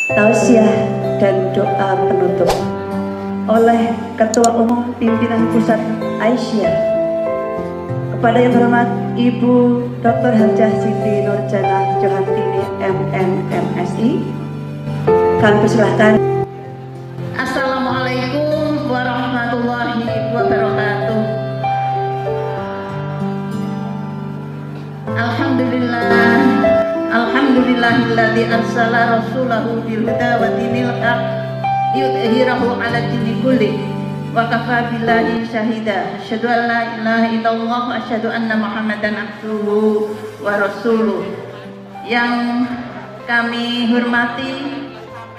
Tausiah dan doa penutup oleh Ketua Umum Pimpinan Pusat Aisyah. Kepada yang terhormat Ibu Dr. Hajah Siti Nurjana Johantini MNMSI, kami persilahkan. Assalamualaikum warahmatullahi wabarakatuh. Alhamdulillahilladzi arsala rasulahu bil huda wa dinil haq yudhhirahu 'ala dini kulli wa kafa billahi syahida. Asyhadu an la ilaha illallah wa asyhadu anna Muhammadan abduhu wa rasuluh. Yang kami hormati,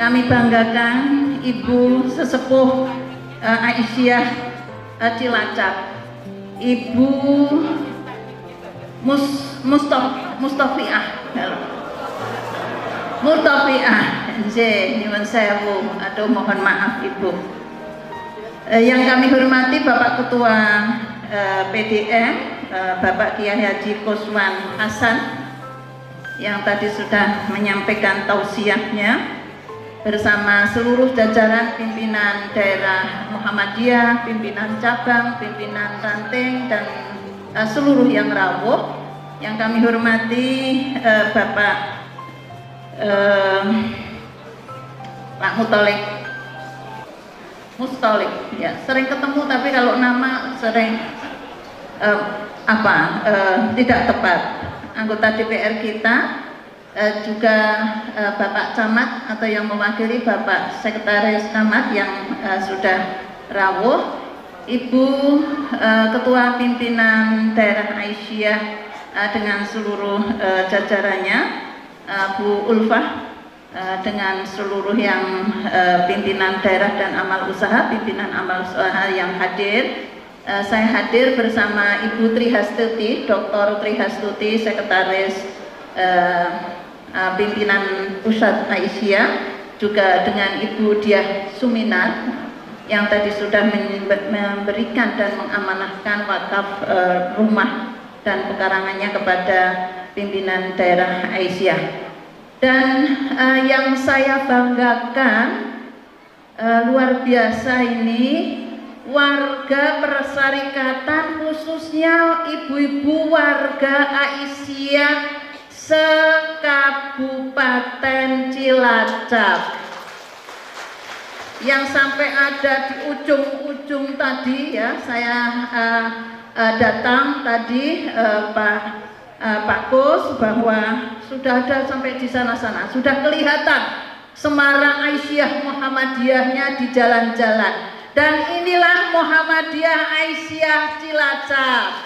kami banggakan Ibu Sesepuh Aisyah Cilacap, Ibu Mustafiah, nyuwun sewu, aduh mohon maaf Ibu. Yang kami hormati Bapak Ketua PDM, Bapak Kiai Haji Kuswan Hasan, yang tadi sudah menyampaikan tausiahnya, bersama seluruh jajaran pimpinan daerah Muhammadiyah, pimpinan cabang, pimpinan ranting, dan seluruh yang rawuh. Yang kami hormati Bapak Pak Mustolik, ya sering ketemu tapi kalau nama sering tidak tepat. Anggota DPR kita, juga Bapak Camat atau yang mewakili Bapak Sekretaris Camat yang sudah rawuh, Ibu Ketua Pimpinan Daerah Aisyah dengan seluruh jajarannya, Bu Ulfah dengan seluruh yang pimpinan daerah dan amal usaha, pimpinan amal usaha yang hadir. Saya hadir bersama Ibu Trihastuti, Dr. Trihastuti, Sekretaris pimpinan Pusat Aisyah, juga dengan Ibu Diah Suminar yang tadi sudah memberikan dan mengamanahkan wakaf rumah dan pekarangannya kepada pimpinan daerah Aisyah. Dan yang saya banggakan luar biasa ini, warga Perserikatan, khususnya ibu-ibu warga Aisyah se-Kabupaten Cilacap, yang sampai ada di ujung-ujung tadi, ya saya datang tadi Pak Kus, bahwa sudah ada sampai di sana-sana, sudah kelihatan Semarang Aisyah Muhammadiyahnya di jalan-jalan. Dan inilah Muhammadiyah Aisyah Cilacap.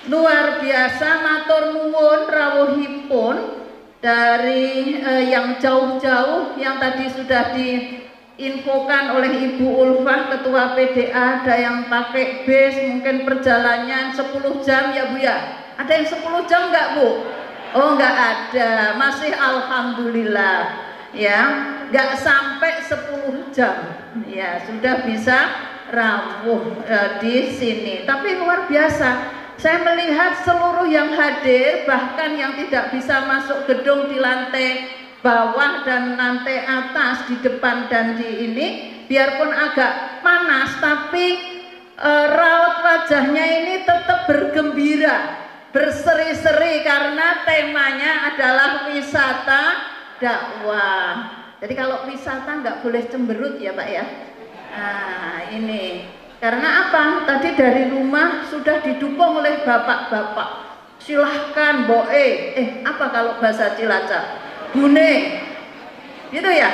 Luar biasa, matur nuwun rawuhipun dari yang jauh-jauh, yang tadi sudah diinfokan oleh Ibu Ulfah Ketua PDA, ada yang pakai bis, mungkin perjalanannya 10 jam ya Bu ya. Ada yang 10 jam enggak Bu? Oh enggak ada, masih alhamdulillah ya, enggak sampai 10 jam ya sudah bisa rawuh di sini. Tapi luar biasa, saya melihat seluruh yang hadir, bahkan yang tidak bisa masuk gedung di lantai bawah dan lantai atas, di depan dan di ini, biarpun agak panas, tapi raut wajahnya ini tetap bergembira, berseri-seri, karena temanya adalah wisata dakwah. Jadi kalau wisata nggak boleh cemberut ya Pak ya. Nah ini karena apa? Tadi dari rumah sudah didukung oleh bapak-bapak. Silahkan boe, apa kalau bahasa Cilacap? Gune, gitu ya.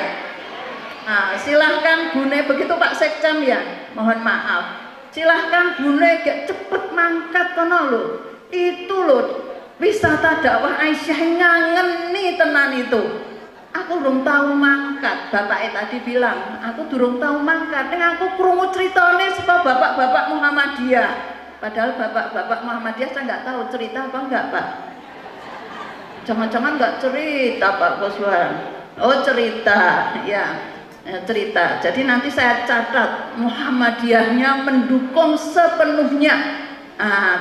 Nah, silahkan gune, begitu Pak Sekcam ya. Mohon maaf. Silahkan gune, gak cepet mangkat kono lo. Itu loh wisata dakwah Aisyah, ngangeni tenan itu. Aku durung tahu mangkat, bapaknya tadi bilang, aku durung tahu mangkat. Dengan aku krungu ceritanya saka bapak-bapak Muhammadiyah. Padahal bapak-bapak Muhammadiyah saya nggak tahu cerita apa enggak Pak. Jangan-jangan nggak cerita Pak Kuswan. Oh cerita, ya cerita. Jadi nanti saya catat Muhammadiyahnya mendukung sepenuhnya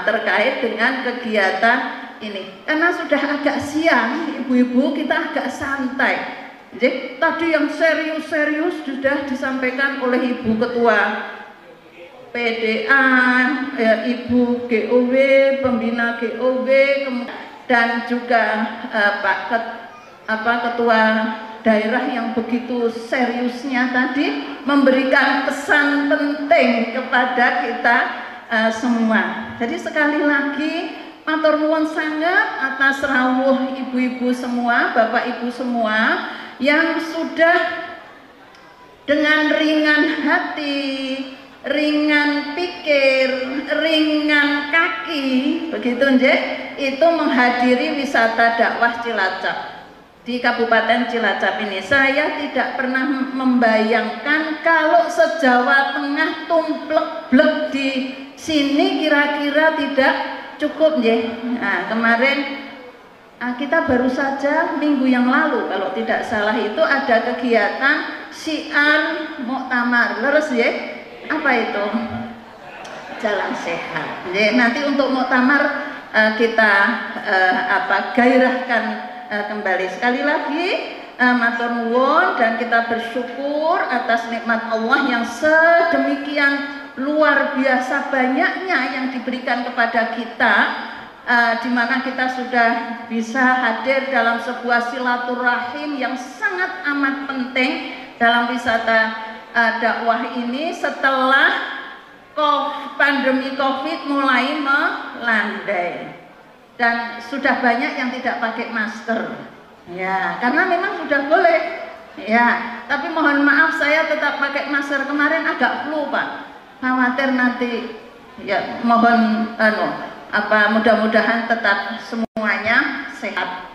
terkait dengan kegiatan ini. Karena sudah agak siang, ibu-ibu kita agak santai. Jadi tadi yang serius-serius sudah disampaikan oleh Ibu Ketua PDA, Ibu GOW, pembina GOW, dan juga Ketua daerah yang begitu seriusnya tadi memberikan pesan penting kepada kita semua. Jadi sekali lagi matur nuwun sangat atas rawuh ibu-ibu semua, bapak ibu semua yang sudah dengan ringan hati, ringan pikir, ringan kaki, begitu nggih, itu menghadiri wisata dakwah Cilacap di Kabupaten Cilacap ini. Saya tidak pernah membayangkan kalau se-Jawa Tengah tumplek-blek di sini kira-kira tidak cukup nggih. Nah, kemarin kita baru saja minggu yang lalu kalau tidak salah itu ada kegiatan Syiar Muktamar. Leres ya? Apa itu? Jalan sehat. Jadi nanti untuk muktamar kita gairahkan kembali. Sekali lagi matur nuwun dan kita bersyukur atas nikmat Allah yang sedemikian luar biasa banyaknya yang diberikan kepada kita, di mana kita sudah bisa hadir dalam sebuah silaturahim yang sangat amat penting dalam wisata dakwah ini setelah pandemi COVID mulai melandai dan sudah banyak yang tidak pakai masker, ya karena memang sudah boleh, ya tapi mohon maaf saya tetap pakai masker. Kemarin agak flu Pak, khawatir nanti, ya mohon mudah-mudahan tetap semuanya sehat.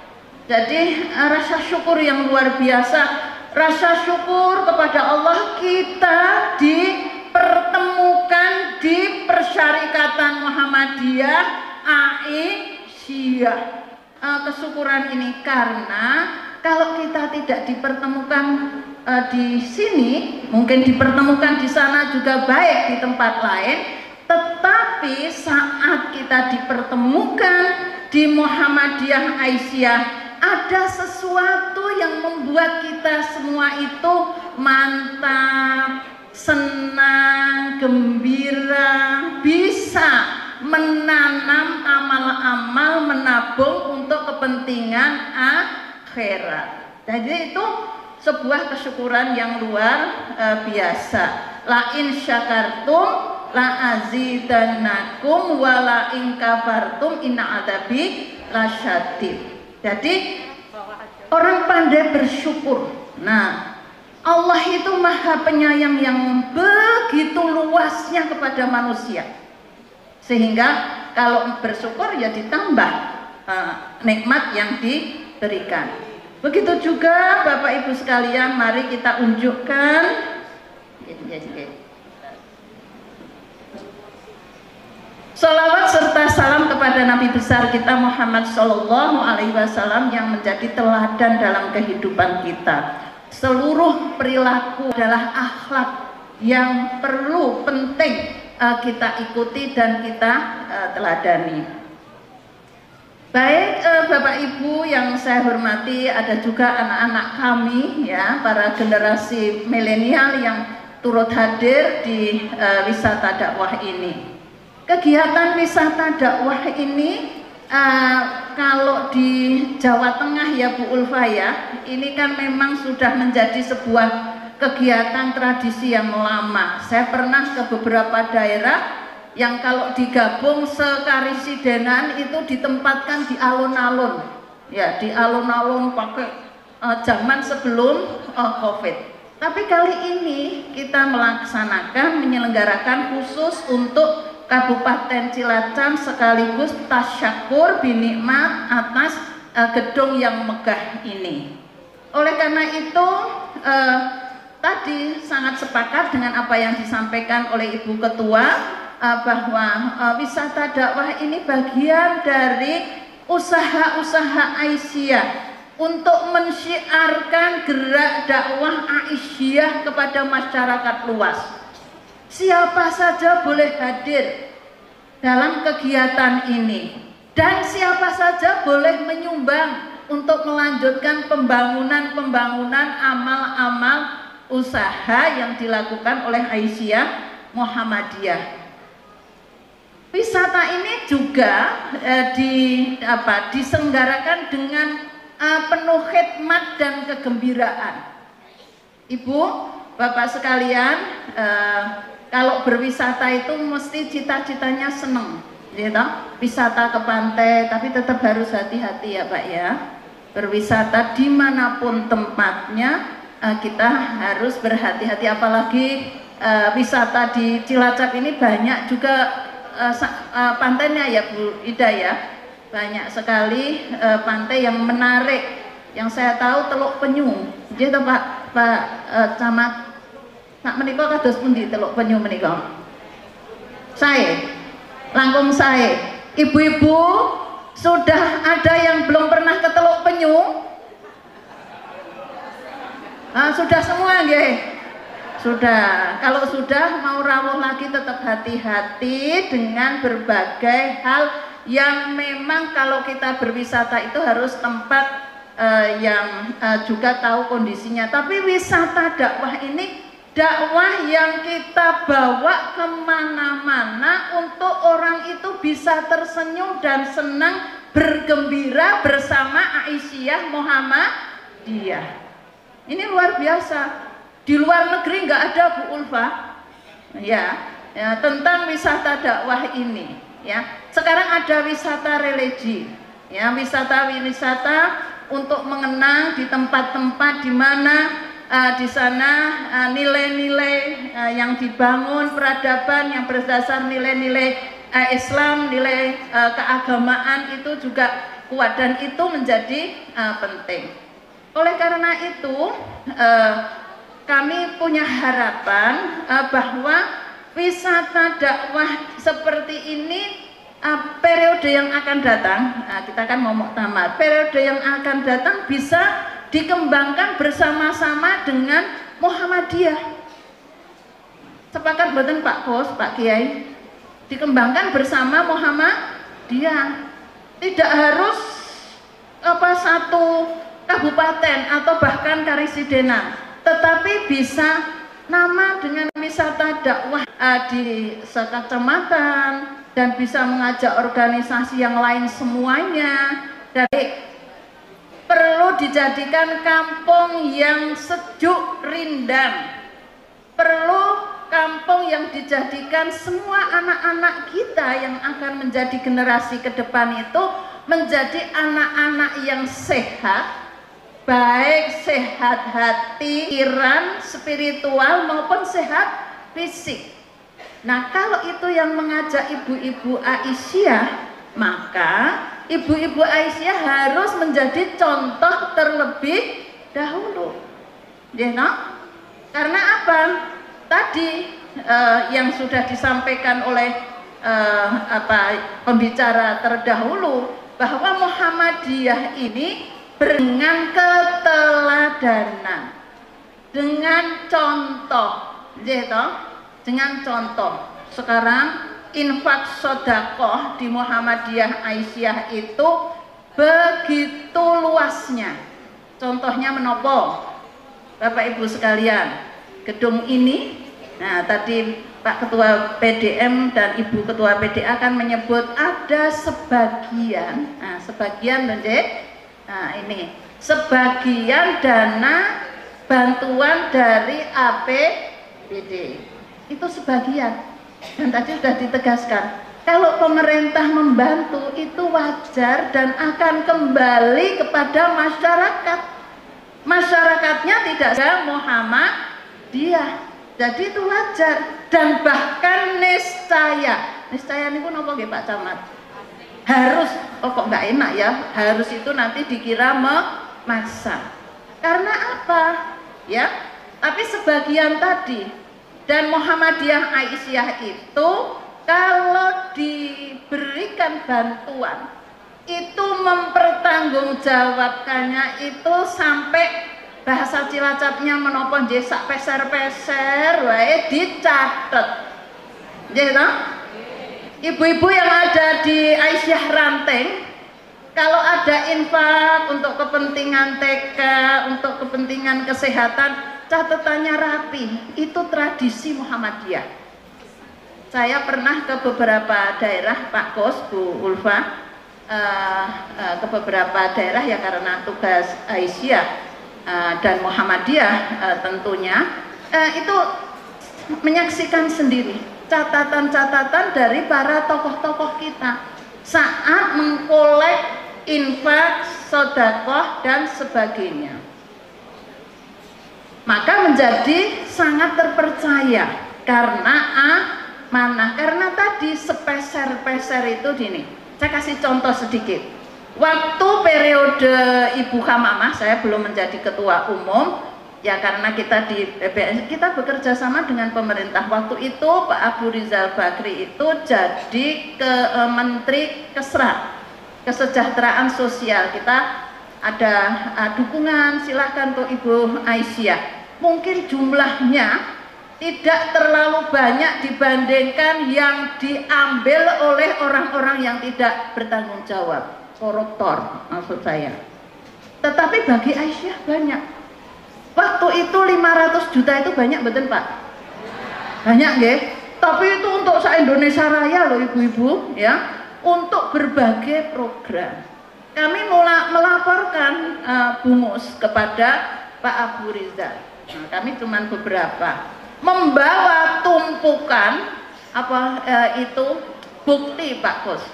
Jadi rasa syukur yang luar biasa, rasa syukur kepada Allah kita dipertemukan di Persyarikatan Muhammadiyah Aisyah. Kesyukuran ini karena kalau kita tidak dipertemukan di sini, mungkin dipertemukan di sana juga baik di tempat lain, tetapi saat kita dipertemukan di Muhammadiyah Aisyah, ada sesuatu yang membuat kita semua itu mantap, senang, gembira, bisa menanam amal-amal, menabung untuk kepentingan akhirat. Jadi itu sebuah kesyukuran yang luar biasa. La in syakartum la azidannakum wa la in kafartum inna adzabi lasyadid. Jadi orang pandai bersyukur. Nah, Allah itu maha penyayang yang begitu luasnya kepada manusia, sehingga kalau bersyukur ya ditambah nikmat yang diberikan. Begitu juga Bapak Ibu sekalian, mari kita unjukkan salawat serta salam kepada Nabi besar kita Muhammad Shallallahu Alaihi Wasallam yang menjadi teladan dalam kehidupan kita. Seluruh perilaku adalah akhlak yang perlu penting kita ikuti dan kita teladani. Baik Bapak Ibu yang saya hormati, ada juga anak-anak kami ya, para generasi milenial yang turut hadir di wisata dakwah ini. Kegiatan wisata dakwah ini kalau di Jawa Tengah ya Bu Ulfa ya, ini kan memang sudah menjadi sebuah kegiatan tradisi yang lama. Saya pernah ke beberapa daerah yang kalau digabung sekarisidenan itu ditempatkan di alun-alun, ya di alun-alun pakai zaman sebelum COVID. Tapi kali ini kita menyelenggarakan khusus untuk Kabupaten Cilacap sekaligus tasyakur binikmat atas gedung yang megah ini. Oleh karena itu tadi sangat sepakat dengan apa yang disampaikan oleh Ibu Ketua bahwa wisata dakwah ini bagian dari usaha-usaha Aisyah untuk mensyiarkan gerak dakwah Aisyah kepada masyarakat luas. Siapa saja boleh hadir dalam kegiatan ini dan siapa saja boleh menyumbang untuk melanjutkan pembangunan amal-amal usaha yang dilakukan oleh Aisyah Muhammadiyah. Wisata ini juga diselenggarakan dengan penuh khidmat dan kegembiraan. Ibu, Bapak sekalian, kalau berwisata itu mesti cita-citanya seneng, gitu. Wisata ke pantai, tapi tetap harus hati-hati ya Pak ya. Berwisata dimanapun tempatnya, kita harus berhati-hati, apalagi wisata di Cilacap ini banyak juga pantainya ya Bu Ida ya, banyak sekali pantai yang menarik. Yang saya tahu Teluk Penyu, jadi Pak Camat, nak menikah kados pundi Teluk Penyu menikah? Saya, langkung saya, ibu-ibu sudah ada yang belum pernah ke Teluk Penyu? Sudah semua nggih? Sudah. Kalau sudah mau rawuh lagi tetap hati-hati dengan berbagai hal yang memang kalau kita berwisata itu harus tempat yang juga tahu kondisinya. Tapi wisata dakwah ini dakwah yang kita bawa kemana-mana untuk orang itu bisa tersenyum dan senang bergembira bersama Aisyah Muhammadiyah. Ini luar biasa. Di luar negeri nggak ada Bu Ulfa, ya, tentang wisata dakwah ini. Ya, sekarang ada wisata religi, ya, wisata untuk mengenang di tempat-tempat di mana di sana nilai-nilai yang dibangun, peradaban yang berdasar nilai-nilai Islam, nilai keagamaan itu juga kuat dan itu menjadi penting. Oleh karena itu kami punya harapan bahwa wisata dakwah seperti ini periode yang akan datang, kita kan mau muktamar, periode yang akan datang bisa dikembangkan bersama-sama dengan Muhammadiyah. Sepakat betul Pak Kos, Pak Kiai? Dikembangkan bersama Muhammadiyah. Tidak harus satu kabupaten atau bahkan karisidenan, tetapi bisa nama dengan wisata dakwah di sekecamatan dan bisa mengajak organisasi yang lain semuanya. Jadi perlu dijadikan kampung yang sejuk rindang, perlu kampung yang dijadikan semua anak-anak kita yang akan menjadi generasi ke depan itu menjadi anak-anak yang sehat, baik sehat hati, pikiran, spiritual maupun sehat fisik. Nah, kalau itu yang mengajak ibu-ibu Aisyah, maka ibu-ibu Aisyah harus menjadi contoh terlebih dahulu. Ya, no? Karena apa? Tadi yang sudah disampaikan oleh pembicara terdahulu bahwa Muhammadiyah ini dengan keteladanan, dengan contoh, gitu, dengan contoh. Sekarang infak sodakoh di Muhammadiyah Aisyah itu begitu luasnya. Contohnya menopo, Bapak Ibu sekalian, gedung ini, nah tadi Pak Ketua PDM dan Ibu Ketua PDA kan menyebut ada sebagian, nah sebagian menjadi. Nah ini sebagian dana bantuan dari APBD itu sebagian, dan tadi sudah ditegaskan kalau pemerintah membantu itu wajar dan akan kembali kepada masyarakat. Masyarakatnya tidak ada Muhammadiyah, jadi itu wajar dan bahkan niscaya ini pun apa nggih Pak Camat? Harus, kok nggak enak ya, harus itu nanti dikira memaksa. Karena apa? Ya, tapi sebagian tadi, dan Muhammadiyah Aisyah itu kalau diberikan bantuan itu mempertanggungjawabkannya itu sampai bahasa Cilacapnya menopo nggih sak peser-peser wae dicatet. Nggih to? Ibu-ibu yang ada di Aisyah Ranteng, Kalau ada infak untuk kepentingan TK, untuk kepentingan kesehatan, catatannya rapi. Itu tradisi Muhammadiyah. Saya pernah ke beberapa daerah, Pak Kos, Bu Ulfa, ke beberapa daerah ya karena tugas Aisyah dan Muhammadiyah tentunya, itu menyaksikan sendiri catatan-catatan dari para tokoh-tokoh kita saat mengkolek infak, sodakoh, dan sebagainya. Maka menjadi sangat terpercaya karena amanah. Karena tadi sepeser-peser itu gini. Saya kasih contoh sedikit. Waktu periode Ibu Hamamah, saya belum menjadi ketua umum, ya karena kita di PPS, kita bekerja sama dengan pemerintah. Waktu itu Pak Abu Rizal Bakri itu jadi Menteri Kesejahteraan Sosial. Kita ada dukungan, silakan untuk Ibu Aisyah. Mungkin jumlahnya tidak terlalu banyak dibandingkan yang diambil oleh orang-orang yang tidak bertanggung jawab, koruptor maksud saya. Tetapi bagi Aisyah banyak. Waktu itu 500 juta itu banyak, betul Pak? Banyak nggih? Tapi itu untuk se-Indonesia Raya loh ibu-ibu ya, untuk berbagai program. Kami melaporkan Bungus kepada Pak Abu Rizal. Nah, kami cuma beberapa membawa tumpukan itu bukti Pak Kos.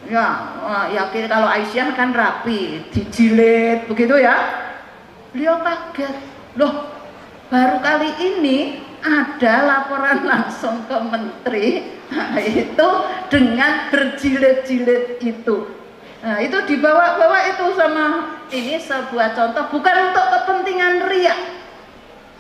Ya, yakin kalau Aisyah kan rapi, dijilid begitu ya. Beliau kaget, loh baru kali ini ada laporan langsung ke menteri, nah, itu dengan berjilid-jilid itu. Nah, itu dibawa-bawa itu sama, ini sebuah contoh bukan untuk kepentingan riak,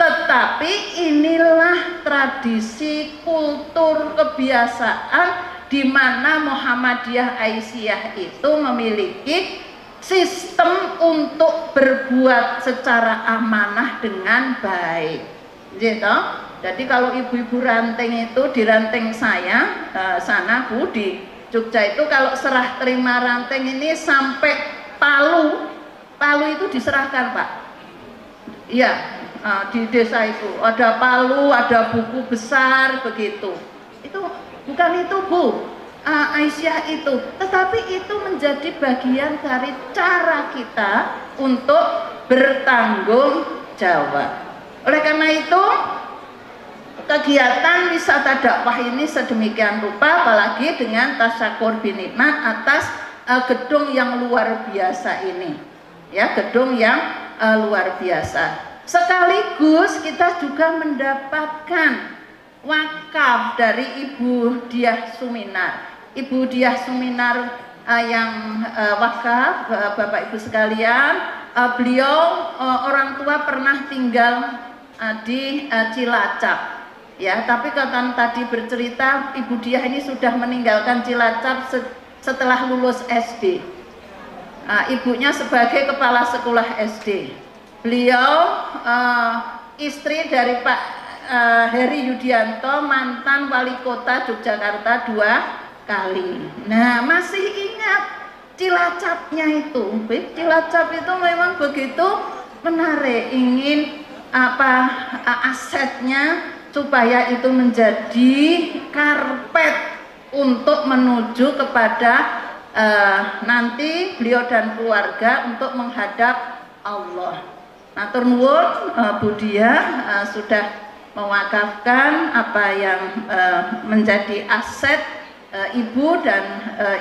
tetapi inilah tradisi, kultur, kebiasaan di mana Muhammadiyah Aisyah itu memiliki sistem untuk berbuat secara amanah dengan baik. Gitu. Jadi kalau ibu-ibu ranting itu di ranting saya sana Bu di Jogja itu kalau serah terima ranting ini sampai palu itu diserahkan Pak. Iya, di desa itu ada palu, ada buku besar begitu. Itu bukan itu Bu, Aisyah itu, tetapi itu menjadi bagian dari cara kita untuk bertanggung jawab. Oleh karena itu kegiatan wisata dakwah ini sedemikian rupa, apalagi dengan tasyakur binikmat atas gedung yang luar biasa ini, ya gedung yang luar biasa. Sekaligus kita juga mendapatkan wakaf dari Ibu Diah Suminar. Ibu Diah Suminar yang wakaf, Bapak Ibu sekalian, beliau orang tua pernah tinggal di Cilacap. Ya, tapi kalau tadi bercerita Ibu Diah ini sudah meninggalkan Cilacap setelah lulus SD. Ibunya sebagai kepala sekolah SD. Beliau istri dari Pak Heri Yudianto, mantan wali kota Yogyakarta 2 kali. Nah, masih ingat Cilacapnya itu. Cilacap itu memang begitu menarik, ingin asetnya supaya itu menjadi karpet untuk menuju kepada nanti beliau dan keluarga untuk menghadap Allah. Matur nuwun Bu Diah sudah mewakafkan apa yang menjadi aset ibu dan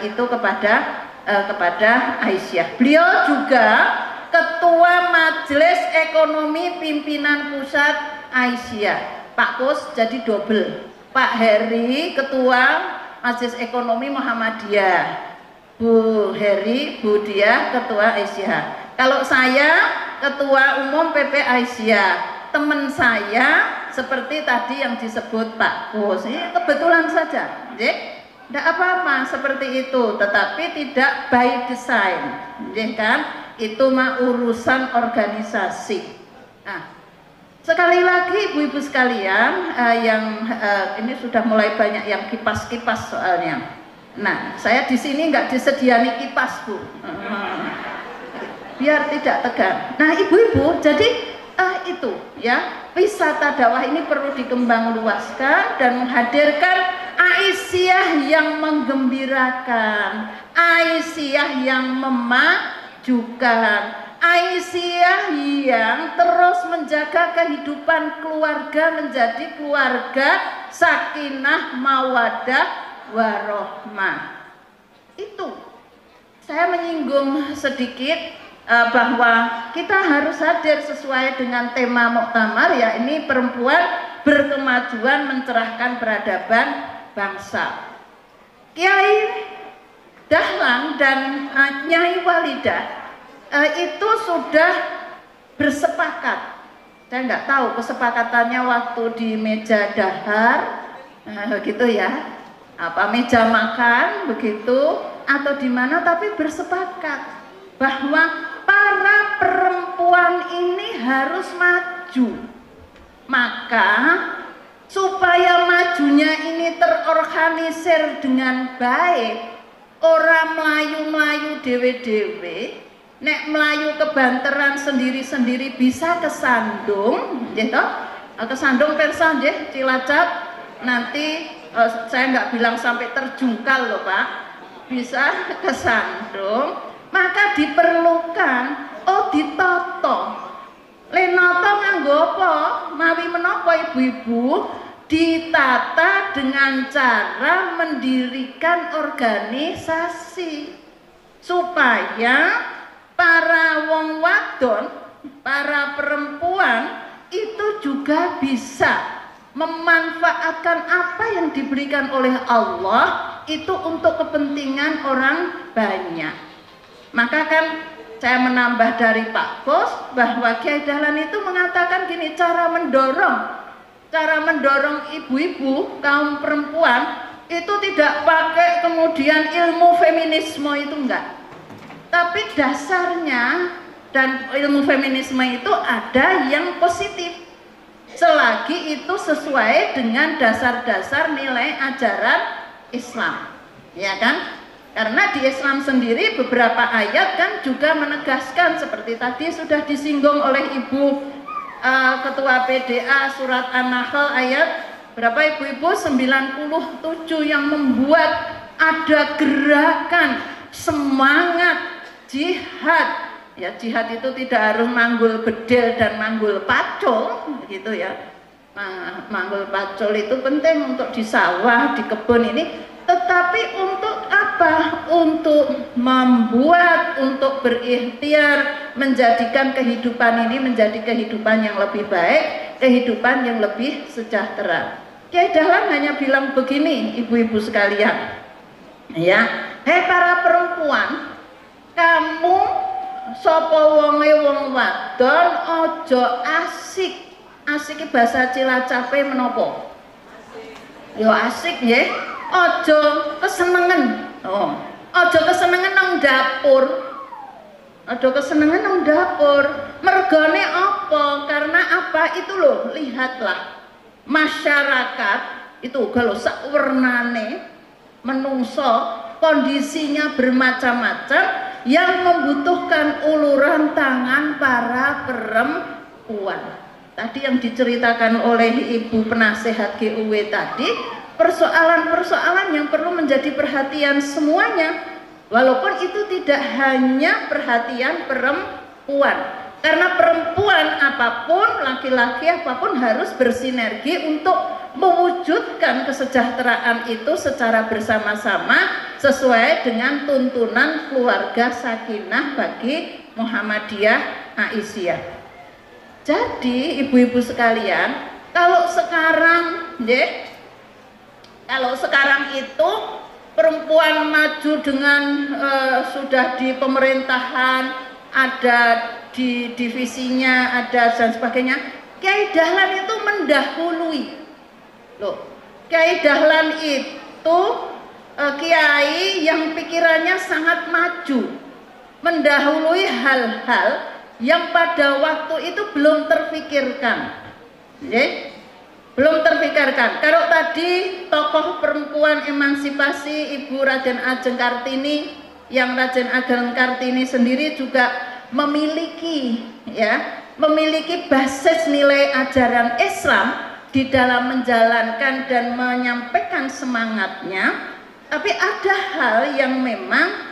itu kepada Aisyah. Beliau juga Ketua Majelis Ekonomi Pimpinan Pusat Aisyah. Pak Kos jadi double. Pak Heri Ketua Majelis Ekonomi Muhammadiyah. Bu Heri, Bu Diah Ketua Aisyah. Kalau saya Ketua Umum PP Aisyah. Teman saya seperti tadi yang disebut Pak Kos. Ini kebetulan saja. Tidak apa-apa seperti itu, tetapi tidak by design, kan? Itu mah urusan organisasi. Nah, sekali lagi ibu-ibu sekalian, yang ini sudah mulai banyak yang kipas-kipas soalnya. Nah, saya di sini nggak disediani kipas, Bu, biar tidak tegang. Nah, ibu-ibu, jadi itu ya, wisata dakwah ini perlu dikembang luaskan dan menghadirkan Aisyah yang menggembirakan, Aisyah yang memajukan, Aisyah yang terus menjaga kehidupan keluarga menjadi keluarga sakinah mawaddah warohmah. Itu saya menyinggung sedikit bahwa kita harus hadir sesuai dengan tema muktamar, ya, ini perempuan berkemajuan mencerahkan peradaban bangsa. Kiai Dahlan dan Nyai Walidah itu sudah bersepakat. Saya nggak tahu kesepakatannya waktu di meja dahar, gitu ya, apa meja makan begitu atau di mana, tapi bersepakat bahwa para perempuan ini harus maju. Maka supaya majunya ini terorganisir dengan baik, orang melayu-melayu dewe-dewe, nek melayu kebanteran sendiri-sendiri bisa kesandung, gitu. Kesandung persa nggih Cilacap, nanti saya nggak bilang sampai terjungkal loh Pak, bisa kesandung. Maka diperlukan ditoto. Lenoto nganggo apa? Mawi menapa ibu-ibu? Ditata dengan cara mendirikan organisasi supaya para wong wadon, para perempuan itu juga bisa memanfaatkan apa yang diberikan oleh Allah itu untuk kepentingan orang banyak. Maka kan saya menambah dari Pak Bos bahwa Kiai Dahlan itu mengatakan gini, cara mendorong ibu-ibu kaum perempuan itu tidak pakai kemudian ilmu feminisme, itu enggak, tapi dasarnya dan ilmu feminisme itu ada yang positif selagi itu sesuai dengan dasar-dasar nilai ajaran Islam, ya kan? Karena di Islam sendiri beberapa ayat kan juga menegaskan seperti tadi sudah disinggung oleh Ibu Ketua PDA, surat An-Nahl ayat berapa ibu-ibu? 97, yang membuat ada gerakan semangat jihad. Ya, jihad itu tidak harus manggul bedil dan manggul pacul gitu ya. Nah, manggul pacul itu penting untuk di sawah, di kebun ini, tetapi untuk apa? Untuk membuat, untuk berikhtiar menjadikan kehidupan ini menjadi kehidupan yang lebih baik, kehidupan yang lebih sejahtera. Kiai Dahlan hanya bilang begini, ibu-ibu sekalian, ya, hei para perempuan, kamu sapa wonge wong wadon ojo asik. Asik bahasa Cilacape menapa? Yo asik nggih. Ojo kesenengan. Ojo kesenengan nang dapur. Ojo kesenengan nang dapur. Mergone apa? Karena apa? Itu loh, lihatlah. Masyarakat itu kalau sakwernane menungso kondisinya bermacam-macam yang membutuhkan uluran tangan para perempuan. Tadi yang diceritakan oleh Ibu Penasehat GUW tadi, persoalan-persoalan yang perlu menjadi perhatian semuanya, walaupun itu tidak hanya perhatian perempuan, karena perempuan apapun, laki-laki apapun harus bersinergi untuk mewujudkan kesejahteraan itu secara bersama-sama sesuai dengan tuntunan keluarga sakinah bagi Muhammadiyah Aisyah. Jadi ibu-ibu sekalian, kalau sekarang itu perempuan maju dengan sudah di pemerintahan, ada di divisinya, ada dan sebagainya, Kiai Dahlan itu mendahului. Loh, Kiai Dahlan itu kiai yang pikirannya sangat maju, mendahului hal-hal yang pada waktu itu belum terfikirkan. belum terpikirkan. Kalau tadi tokoh perempuan emansipasi Ibu Raden Ajeng Kartini, yang Raden Ajeng Kartini sendiri juga memiliki basis nilai ajaran Islam di dalam menjalankan dan menyampaikan semangatnya. Tapi ada hal yang memang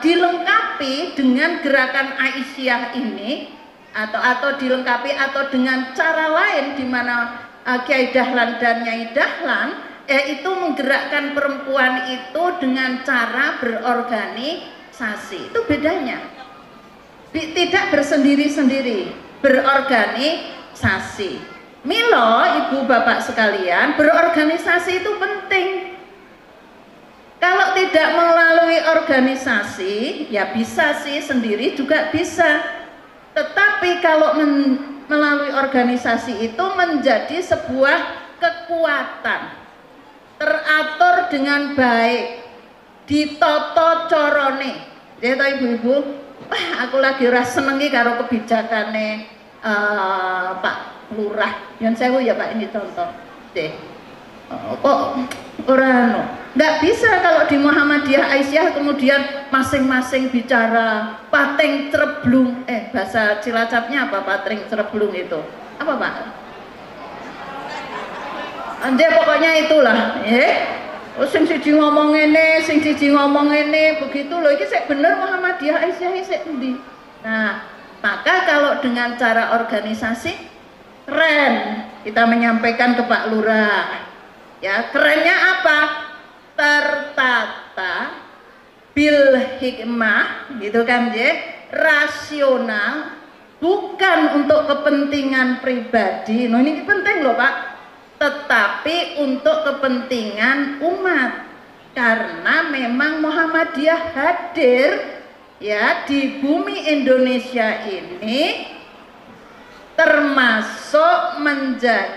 dilengkapi dengan gerakan Aisyah ini, atau dilengkapi atau dengan cara lain di mana Kiai Dahlan dan Nyai Dahlan yaitu menggerakkan perempuan itu dengan cara berorganisasi. Itu bedanya, tidak bersendiri-sendiri, berorganisasi. Milo, ibu bapak sekalian, berorganisasi itu penting. Kalau tidak melalui organisasi, ya bisa sih sendiri juga bisa. Tetapi kalau melalui organisasi itu menjadi sebuah kekuatan, teratur dengan baik, ditoto corone. Jadi ibu-ibu, aku lagi rasa senengi karo kebijakannya Pak Lurah. Yang saya ya Pak, ini contoh deh. Kok orang nggak bisa kalau di Muhammadiyah Aisyah kemudian masing-masing bicara pateng cereblung, bahasa Cilacapnya apa pateng cereblung itu apa Pak? Ande pokoknya itulah, sing siji ngomong ini, sing siji ngomong ini, begitu loh. Ini saya bener Muhammadiyah Aisyah ini saya endi. Nah, maka kalau dengan cara organisasi keren kita menyampaikan ke Pak Lurah. Ya, kerennya apa? Tertata, bil hikmah, gitu kan ya, rasional, bukan untuk kepentingan pribadi. Nah ini penting loh Pak, tetapi untuk kepentingan umat. Karena memang Muhammadiyah hadir ya di bumi Indonesia ini, termasuk menjadi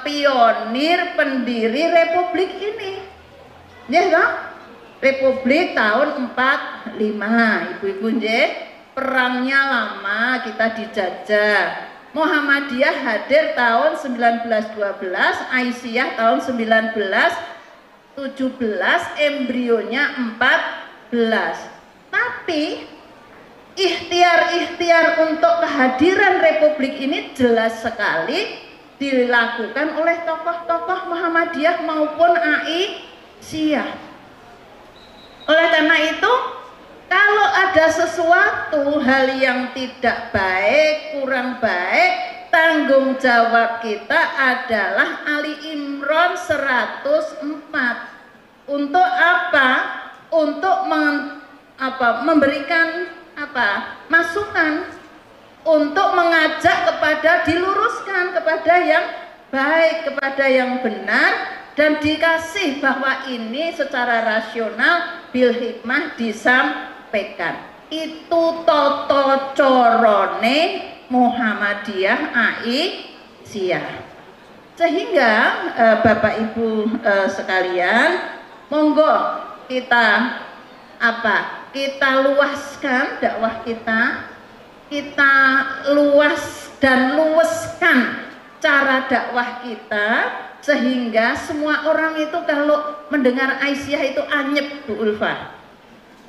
pionir pendiri republik ini, ya kan? Republik tahun 45, ibu-ibu nggih, perangnya lama, kita dijajah. Muhammadiyah hadir tahun 1912, Aisyah tahun 1917, embrionya 14. Tapi ikhtiar-ikhtiar untuk kehadiran republik ini jelas sekali dilakukan oleh tokoh-tokoh Muhammadiyah maupun Aisyah. Oleh karena itu, kalau ada sesuatu hal yang tidak baik, kurang baik, tanggung jawab kita adalah Ali Imran 104. Untuk apa? Untuk memberikan masukan, untuk mengajak kepada diluruskan kepada yang baik, kepada yang benar, dan dikasih bahwa ini secara rasional bil hikmah disampaikan. Itu toto corone Muhammadiyah Aisyah. Sehingga Bapak Ibu sekalian, monggo kita kita luaskan dakwah kita luas dan luaskan cara dakwah kita, sehingga semua orang itu kalau mendengar Aisyah itu anyep, Bu Ulfa,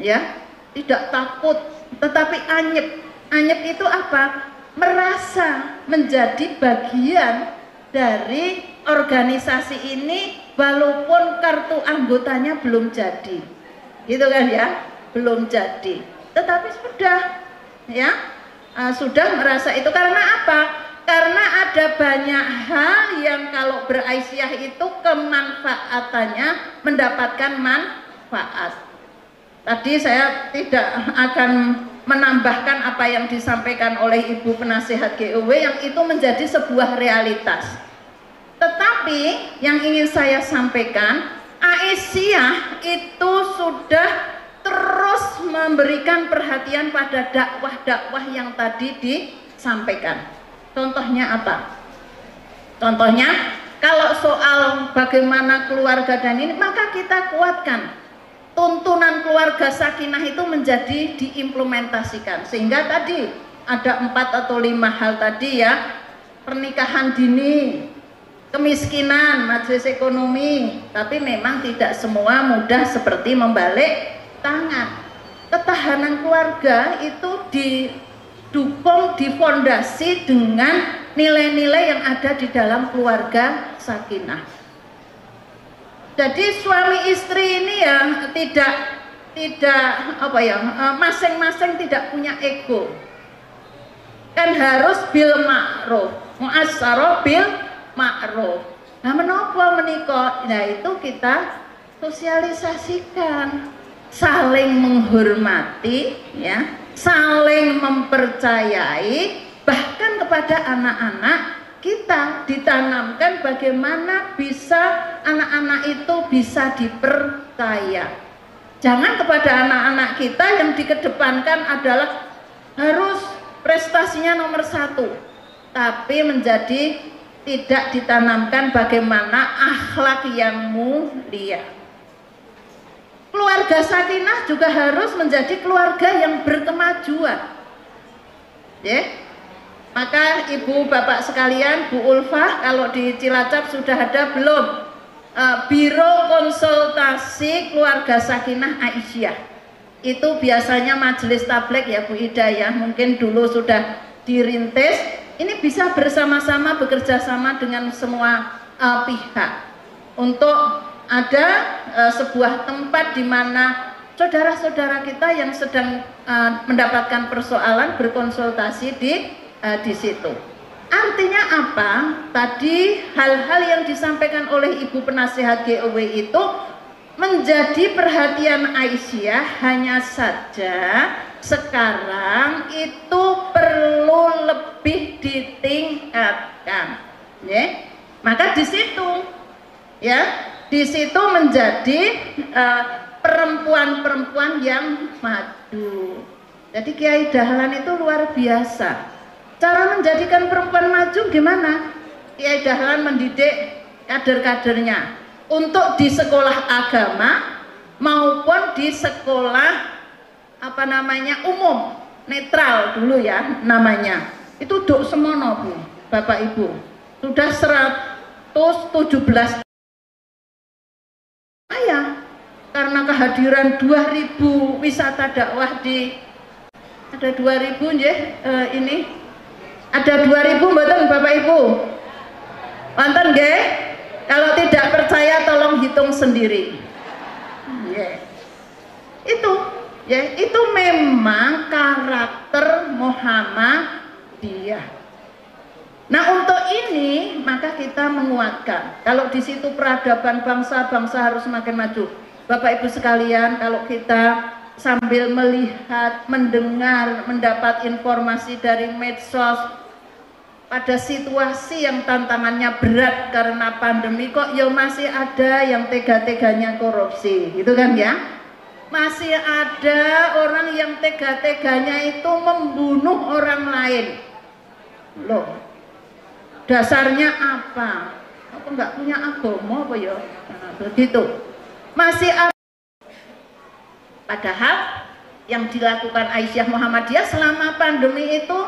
ya, tidak takut, tetapi anyep. Anyep itu apa? Merasa menjadi bagian dari organisasi ini walaupun kartu anggotanya belum jadi, gitu kan ya, belum jadi, tetapi sudah, ya, sudah merasa itu. Karena apa? Karena ada banyak hal yang kalau beraisyah itu kemanfaatannya mendapatkan manfaat. Tadi saya tidak akan menambahkan apa yang disampaikan oleh Ibu Penasihat GOW yang itu menjadi sebuah realitas. Tetapi yang ingin saya sampaikan, Aisyah itu sudah terus memberikan perhatian pada dakwah-dakwah yang tadi disampaikan. Contohnya apa? Contohnya kalau soal bagaimana keluarga dan ini, maka kita kuatkan tuntunan keluarga sakinah itu menjadi diimplementasikan, sehingga tadi ada 4 atau 5 hal tadi ya, pernikahan dini, kemiskinan, majelis ekonomi, tapi memang tidak semua mudah seperti membalik tangan. Ketahanan keluarga itu didukung, difondasi dengan nilai-nilai yang ada di dalam keluarga sakinah. Jadi suami istri ini ya tidak apa ya, masing-masing tidak punya ego. Kan harus bil ma'ruf, mu'asyarah bil ma'ruf. Nah, menapa menika? Nah, itu kita sosialisasikan, saling menghormati ya, saling mempercayai, bahkan kepada anak-anak kita ditanamkan bagaimana bisa anak-anak itu bisa dipercaya. Jangan kepada anak-anak kita yang dikedepankan adalah harus prestasinya nomor 1, tapi menjadi tidak ditanamkan bagaimana akhlak yang mulia. Keluarga sakinah juga harus menjadi keluarga yang berkemajuan. Ya. Maka ibu bapak sekalian, Bu Ulfah, kalau di Cilacap sudah ada belum biro konsultasi keluarga sakinah Aisyah? Itu biasanya majelis tabligh ya Bu Ida ya, mungkin dulu sudah dirintis. Ini bisa bersama-sama bekerja sama dengan semua pihak untuk ada sebuah tempat di mana saudara-saudara kita yang sedang mendapatkan persoalan berkonsultasi di situ. Artinya apa? Tadi hal-hal yang disampaikan oleh Ibu Penasihat GOW itu menjadi perhatian Aisyah, hanya saja sekarang itu perlu lebih ditingkatkan. Ya. Maka di situ ya, di situ menjadi perempuan-perempuan yang maju. Jadi Kiai Dahlan itu luar biasa. Cara menjadikan perempuan maju gimana? Kiai Dahlan mendidik kader-kadernya untuk di sekolah agama maupun di sekolah umum, netral dulu ya namanya. Itu dok semono Bu, Bapak Ibu. Sudah 117 karena kehadiran 2000 wisata dakwah ada 2000 ya, ini ada 2000 mboten Bapak Ibu? Wonten nggih? Kalau tidak percaya tolong hitung sendiri. Itu memang karakter Muhammadiyah. Nah, untuk ini maka kita menguatkan. Kalau di situ peradaban bangsa harus semakin maju. Bapak Ibu sekalian, kalau kita sambil melihat, mendengar, mendapat informasi dari medsos pada situasi yang tantangannya berat karena pandemi, kok ya masih ada yang tega-teganya korupsi, gitu kan ya? Masih ada orang yang tega-teganya itu membunuh orang lain. Loh, dasarnya apa? Aku nggak punya agama apa ya? Nah, begitu. Masih ada. Padahal yang dilakukan Aisyah Muhammadiyah selama pandemi itu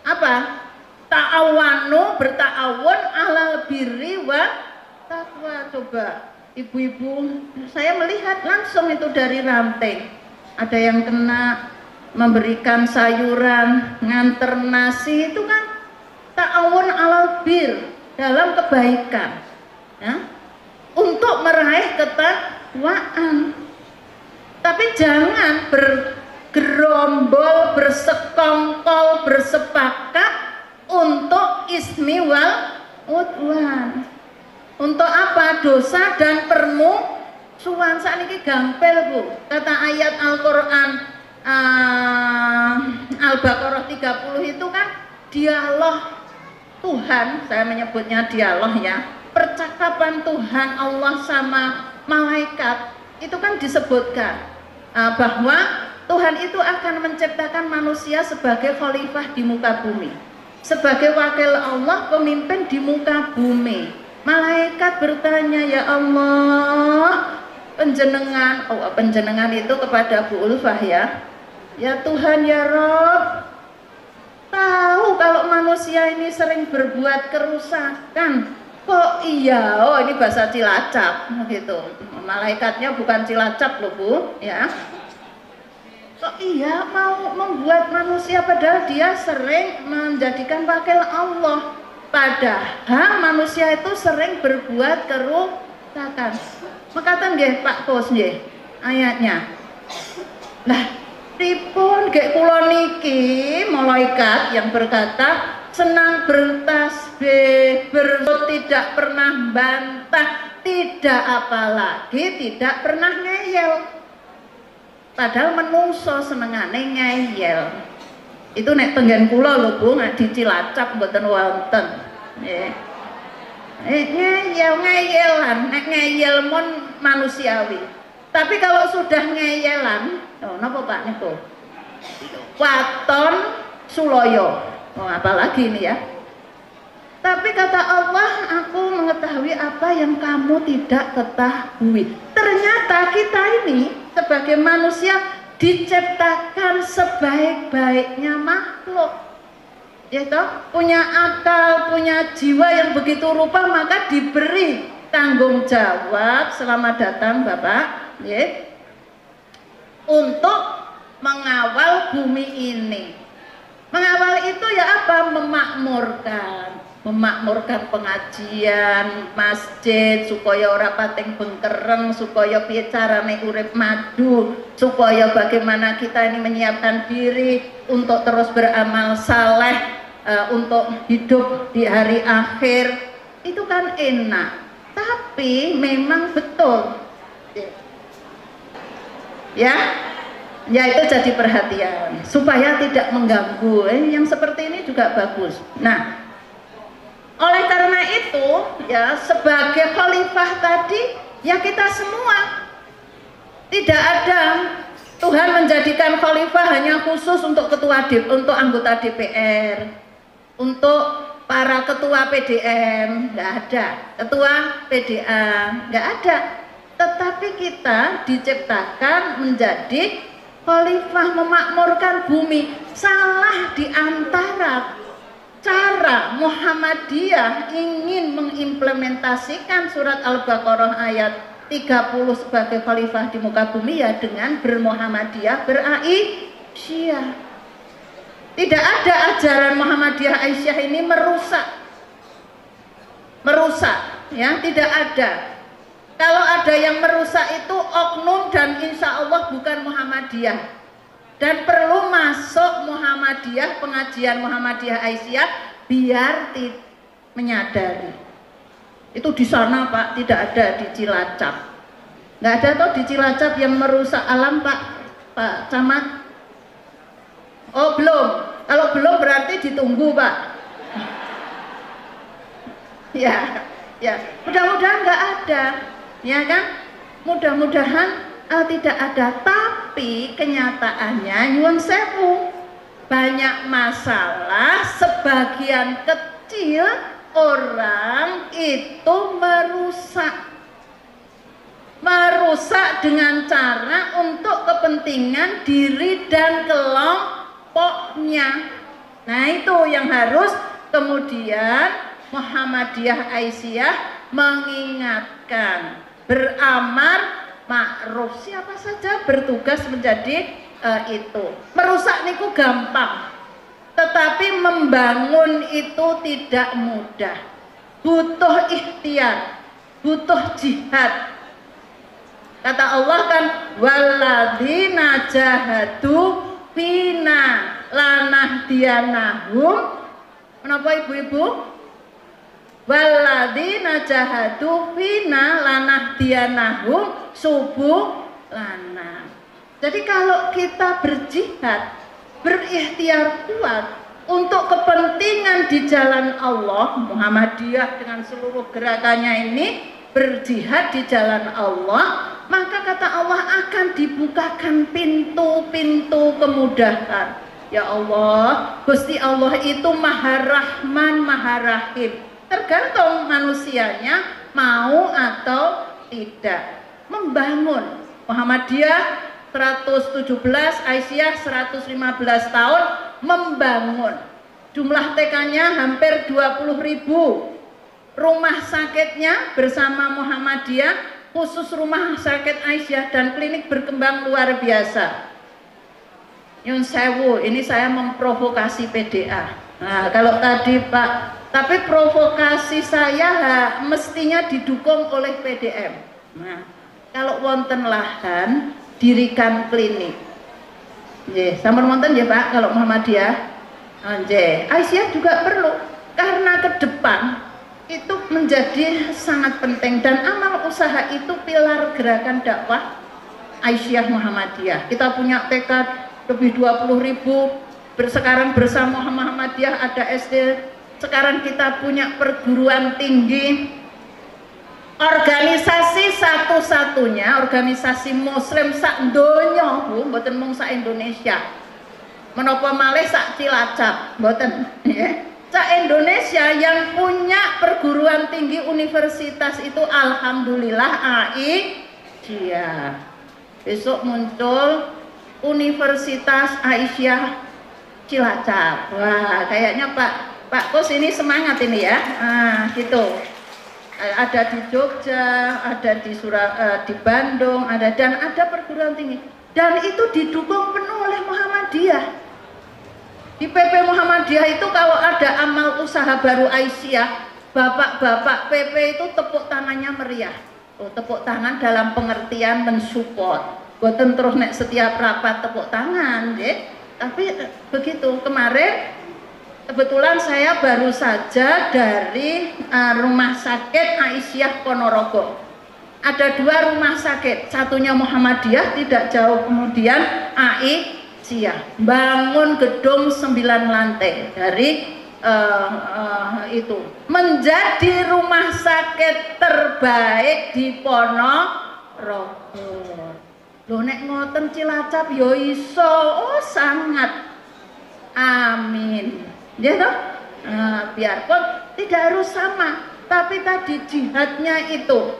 apa? Ta'awanu, berta'awun alal birri wa taqwa. Coba ibu-ibu, saya melihat langsung itu dari ranting. Ada yang kena memberikan sayuran, nganter nasi, itu kan ta'awun alal bir, dalam kebaikan ya, untuk meraih ketakwaan. Tapi jangan bergerombol, bersekongkol, bersepakat untuk ismi wal udwan. Untuk apa? Dosa dan permusuhan. Saat ini gampel Bu. Kata ayat Al-Quran Al-Baqarah 30 itu kan dialog Tuhan, saya menyebutnya dialog ya, percakapan Tuhan Allah sama malaikat. Itu kan disebutkan bahwa Tuhan itu akan menciptakan manusia sebagai khalifah di muka bumi, sebagai wakil Allah, pemimpin di muka bumi. Malaikat bertanya, ya Allah, penjenengan itu kepada Bu Ulfah ya Tuhan ya Rob, tahu kalau manusia ini sering berbuat kerusakan. Kok iya, oh ini bahasa Cilacap gitu. Malaikatnya bukan Cilacap loh Bu, ya. Kok iya mau membuat manusia padahal dia sering menjadikan wakil Allah. Padahal manusia itu sering berbuat kerusakan. Mekaten nggih Pak Pos nggih ayatnya. Nah, pripun gek kula niki malaikat yang berkata senang bertasbih, tidak pernah bantah, tidak apalagi tidak pernah ngeyel. Padahal menungso senengane ngeyel. Itu nek tenggen kula lho Bu, nek di Cilacap mboten wonten. Nggih. Ngeyelan, nek ngeyel mon manusiawi. Tapi kalau sudah ngeyelan, oh napa Pak niku? Waton suloyo. Oh, apalagi ini ya. Tapi kata Allah, aku mengetahui apa yang kamu tidak ketahui. Ternyata kita ini sebagai manusia diciptakan sebaik-baiknya makhluk. Ya toh, punya akal, punya jiwa yang begitu rupa, maka diberi tanggung jawab. Selamat datang Bapak, ya, untuk mengawal bumi ini. Mengawal itu ya apa? Memakmurkan pengajian, masjid, supaya ora pating bengkereng, supaya piye carane urip madu, supaya bagaimana kita ini menyiapkan diri untuk terus beramal saleh, untuk hidup di hari akhir. Itu kan enak, tapi memang betul ya. Ya itu jadi perhatian supaya tidak mengganggu. Yang seperti ini juga bagus. Nah, oleh karena itu ya sebagai khalifah tadi ya kita semua, tidak ada Tuhan menjadikan khalifah hanya khusus untuk untuk anggota DPR, untuk para ketua PDM, nggak ada, ketua PDA, nggak ada. Tetapi kita diciptakan menjadi khalifah, memakmurkan bumi. Salah di antara cara Muhammadiyah ingin mengimplementasikan surat Al-Baqarah ayat 30 sebagai khalifah di muka bumi ya dengan bermuhammadiyah, beraisyah. Tidak ada ajaran Muhammadiyah Aisyah ini merusak ya, tidak ada. Kalau ada yang merusak itu oknum dan insya Allah bukan Muhammadiyah. Dan perlu masuk Muhammadiyah, pengajian Muhammadiyah Aisyah biar menyadari. Itu di sana Pak, tidak ada di Cilacap. Nggak ada toh di Cilacap yang merusak alam Pak Camat? Oh belum. Kalau belum berarti ditunggu Pak. Ya, mudah-mudahan nggak ada. Ya kan, mudah-mudahan tidak ada, tapi kenyataannya nyuwun sewu, banyak masalah, sebagian kecil orang itu merusak dengan cara untuk kepentingan diri dan kelompoknya. Nah itu yang harus kemudian Muhammadiyah Aisyah mengingatkan. Beramar ma'ruf, siapa saja bertugas menjadi itu. Merusak niku gampang, tetapi membangun itu tidak mudah, butuh ikhtiar, butuh jihad. Kata Allah kan walladzina jahadu fina lanahdiyanahum. Kenapa ibu-ibu? Walladzina jahadu fina lanahdiyanahum subulana. Jadi kalau kita berjihad, berikhtiar kuat untuk kepentingan di jalan Allah, Muhammadiyah dengan seluruh gerakannya ini berjihad di jalan Allah, maka kata Allah akan dibukakan pintu-pintu kemudahan. Ya Allah, Gusti Allah itu Maha Rahman, Maha Rahim. Tergantung manusianya mau atau tidak. Membangun Muhammadiyah 117, Aisyah 115 tahun membangun. jumlah TK-nya hampir 20.000. Rumah sakitnya bersama Muhammadiyah, khusus rumah sakit Aisyah dan klinik berkembang luar biasa. Nyun sewu, ini saya memprovokasi PDA. Nah, kalau tadi Pak, tapi provokasi saya mestinya didukung oleh PDM. Nah, kalau wonten lahan, dirikan klinik. Nggih, sampun wonten ya Pak, kalau Muhammadiyah. Nggih, Aisyah juga perlu karena ke depan itu menjadi sangat penting dan amal usaha itu pilar gerakan dakwah Aisyah Muhammadiyah. Kita punya tekad lebih 20.000, sekarang bersama Muhammadiyah ada SD, sekarang kita punya perguruan tinggi, organisasi satu-satunya organisasi muslim sak donya Bu, mboten mung sak Indonesia, menapa malih sak Cilacap, mboten ya. Se-Indonesia yang punya perguruan tinggi universitas itu alhamdulillah Aisyah. Besok muncul Universitas Aisyah Cilacap. Wah, kayaknya Pak Kus ini semangat ini ya. Nah, gitu. Ada di Jogja, ada di Bandung, dan ada perguruan tinggi. Dan itu didukung penuh oleh Muhammadiyah. Di PP Muhammadiyah itu kalau ada amal usaha baru Aisyah, bapak-bapak PP itu tepuk tangannya meriah. Tepuk tangan dalam pengertian mensupport. Boten terus nek setiap rapat tepuk tangan, ya. Tapi begitu. Kemarin kebetulan saya baru saja dari rumah sakit Aisyah Ponorogo. Ada 2 rumah sakit, satunya Muhammadiyah, tidak jauh kemudian Aisyah bangun gedung 9 lantai dari itu menjadi rumah sakit terbaik di Ponorogo. Loh nek ngoten Cilacap yo iso, oh sangat, amin ya toh. Biarpun tidak harus sama, tapi tadi jihadnya itu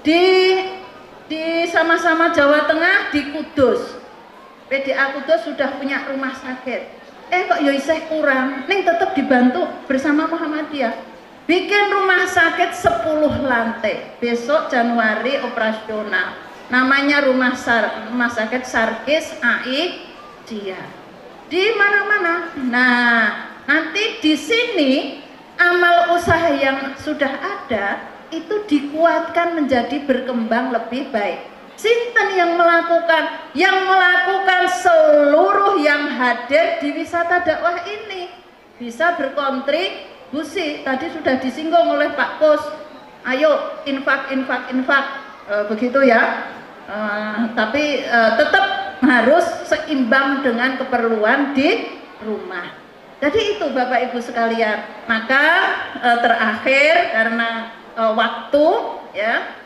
di sama-sama Jawa Tengah, di Kudus. PDA Kudus sudah punya rumah sakit. Kok ya isih kurang, ning tetap dibantu bersama Muhammadiyah. Bikin rumah sakit 10 lantai. Besok Januari operasional. Namanya rumah sakit Sarkis Aisyah. Di mana-mana. Nah, nanti di sini amal usaha yang sudah ada itu dikuatkan menjadi berkembang lebih baik. Sinten yang melakukan? Yang melakukan seluruh yang hadir di wisata dakwah ini bisa berkontribusi. Tadi sudah disinggung oleh Pak Kus. Ayo infak, begitu ya. Tapi tetap harus seimbang dengan keperluan di rumah. Jadi itu Bapak Ibu sekalian. Maka terakhir karena waktu ya.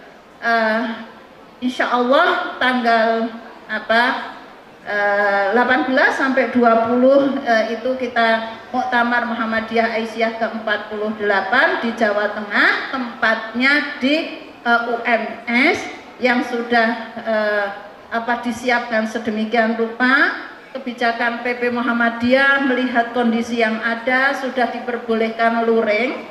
Insya Allah tanggal 18 sampai 20 itu kita Muktamar Muhammadiyah Aisyah ke-48 di Jawa Tengah, tempatnya di UMS yang sudah disiapkan sedemikian rupa. Kebijakan PP Muhammadiyah melihat kondisi yang ada, sudah diperbolehkan luring,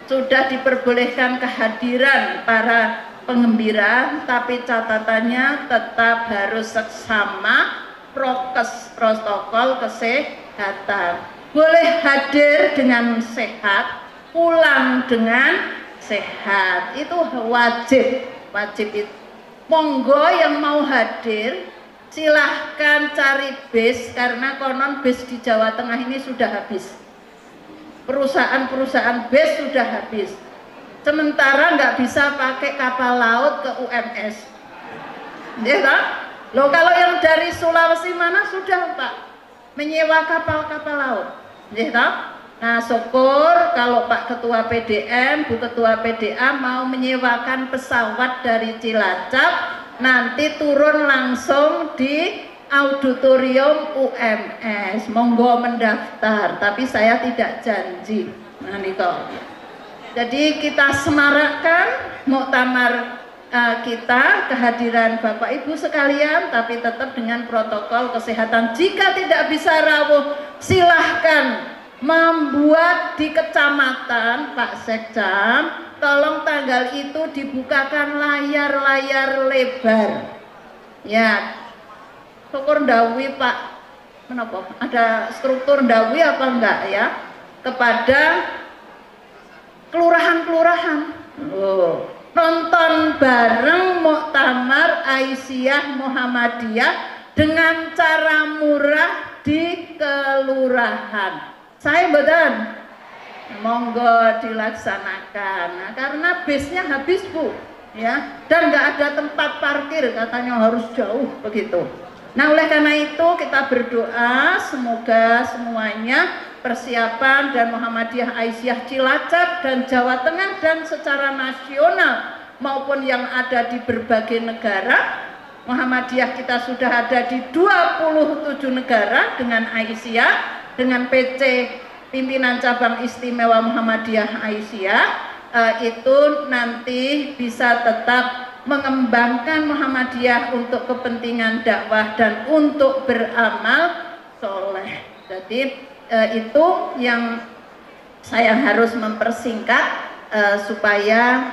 sudah diperbolehkan kehadiran para pengembira, tapi catatannya tetap harus seksama prokes, protokol kesehatan. Boleh hadir dengan sehat, pulang dengan sehat, itu wajib itu. Monggo yang mau hadir silahkan cari bis, karena konon bis di Jawa Tengah ini sudah habis. Perusahaan-perusahaan bis sudah habis. Sementara nggak bisa pakai kapal laut ke UMS, ya kan? Loh kalau yang dari Sulawesi mana sudah Pak menyewa kapal-kapal laut, ya kan? Nah syukur kalau Pak Ketua PDM, Bu Ketua PDA mau menyewakan pesawat dari Cilacap, nanti turun langsung di auditorium UMS. Monggo mendaftar, tapi saya tidak janji. Nah Niko. Jadi kita semarakkan muktamar kita, kehadiran Bapak Ibu sekalian, tapi tetap dengan protokol kesehatan. Jika tidak bisa rawuh, silahkan membuat di kecamatan, Pak Sekcam, tolong tanggal itu dibukakan layar-layar lebar. Ya, syukur ndawi Pak, menapa? Ada struktur ndawi apa enggak ya? Kepada kelurahan-kelurahan. Nonton bareng Muktamar Aisyah Muhammadiyah dengan cara murah di kelurahan. Saya betul, monggo dilaksanakan. Nah, karena bisnya habis Bu, ya, dan nggak ada tempat parkir, katanya harus jauh begitu. Nah, oleh karena itu kita berdoa semoga semuanya persiapan dan Muhammadiyah Aisyah Cilacap dan Jawa Tengah dan secara nasional maupun yang ada di berbagai negara. Muhammadiyah kita sudah ada di 27 negara dengan Aisyah, dengan PC Pimpinan Cabang Istimewa Muhammadiyah Aisyah, itu nanti bisa tetap mengembangkan Muhammadiyah untuk kepentingan dakwah dan untuk beramal soleh. Jadi itu yang saya harus mempersingkat supaya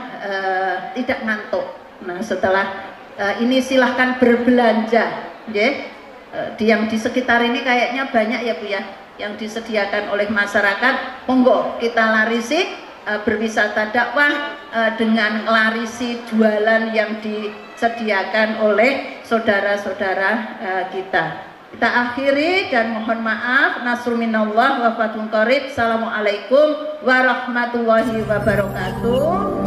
tidak ngantuk. Nah, setelah ini silahkan berbelanja, ya. Yang di sekitar ini kayaknya banyak ya Bu ya, yang disediakan oleh masyarakat. Monggo kita larisi berwisata dakwah dengan larisi jualan yang disediakan oleh saudara-saudara kita. Kita akhiri dan mohon maaf. Nasrul minallah wa fathun qarib. Assalamualaikum warahmatullahi wabarakatuh.